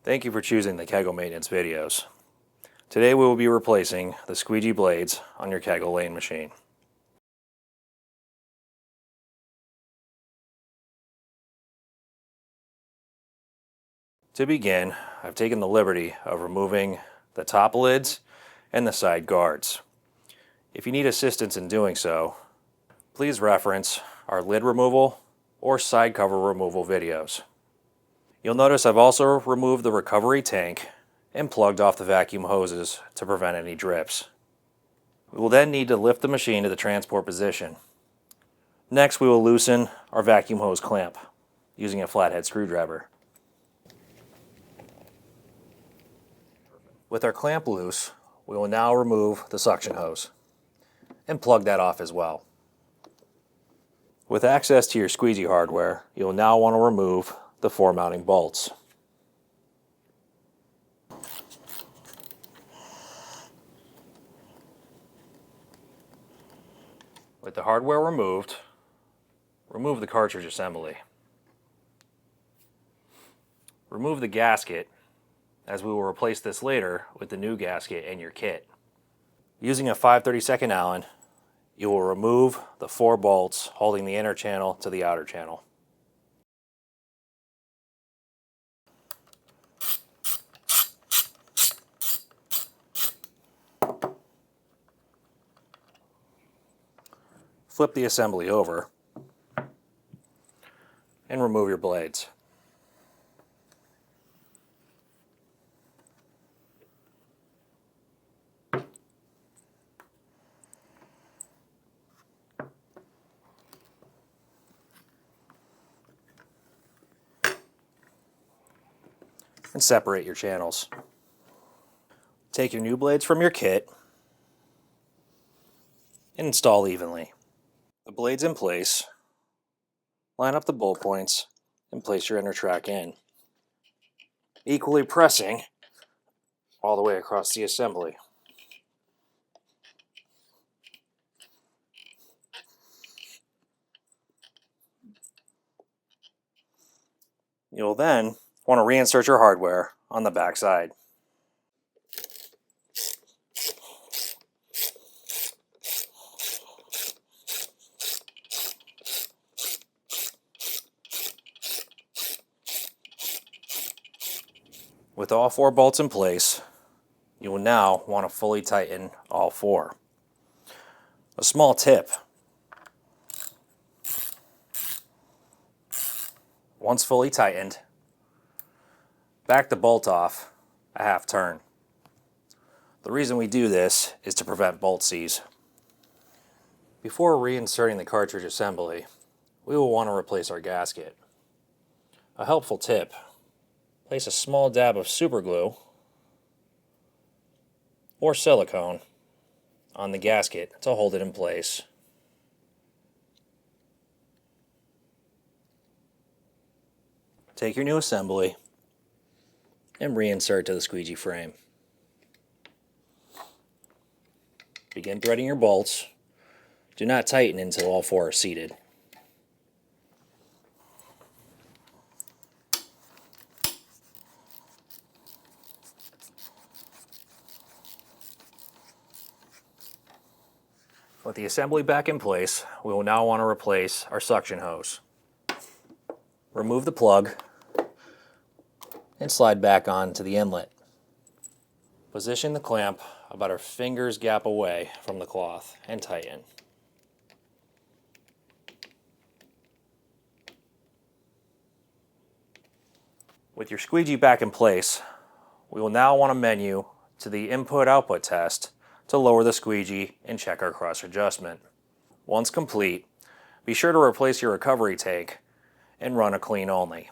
Thank you for choosing the Kegel maintenance videos. Today we will be replacing the squeegee blades on your Kegel Lane machine. To begin, I've taken the liberty of removing the top lids and the side guards. If you need assistance in doing so, please reference our lid removal or side cover removal videos. You'll notice I've also removed the recovery tank and plugged off the vacuum hoses to prevent any drips. We will then need to lift the machine to the transport position. Next, we will loosen our vacuum hose clamp using a flathead screwdriver. With our clamp loose, we will now remove the suction hose and plug that off as well. With access to your squeegee hardware, you'll now want to remove the 4 mounting bolts. With the hardware removed, remove the cartridge assembly. Remove the gasket, as we will replace this later with the new gasket in your kit. Using a 5/32 Allen, you will remove the 4 bolts holding the inner channel to the outer channel. Flip the assembly over and remove your blades. And separate your channels. Take your new blades from your kit and install evenly. The blades in place, line up the bolt points and place your inner track in, equally pressing all the way across the assembly. You'll then want to reinsert your hardware on the back side. With all 4 bolts in place, you will now want to fully tighten all 4. A small tip: once fully tightened, back the bolt off a half turn. The reason we do this is to prevent bolt seize. Before reinserting the cartridge assembly, we will want to replace our gasket. A helpful tip: place a small dab of super glue or silicone on the gasket to hold it in place. Take your new assembly and reinsert to the squeegee frame. Begin threading your bolts. Do not tighten until all 4 are seated. With the assembly back in place, we will now want to replace our suction hose. Remove the plug and slide back onto the inlet. Position the clamp about a finger's gap away from the cloth and tighten. With your squeegee back in place, we will now want to menu to the input-output test to lower the squeegee and check our cross adjustment. Once complete, be sure to replace your recovery tank and run a clean only.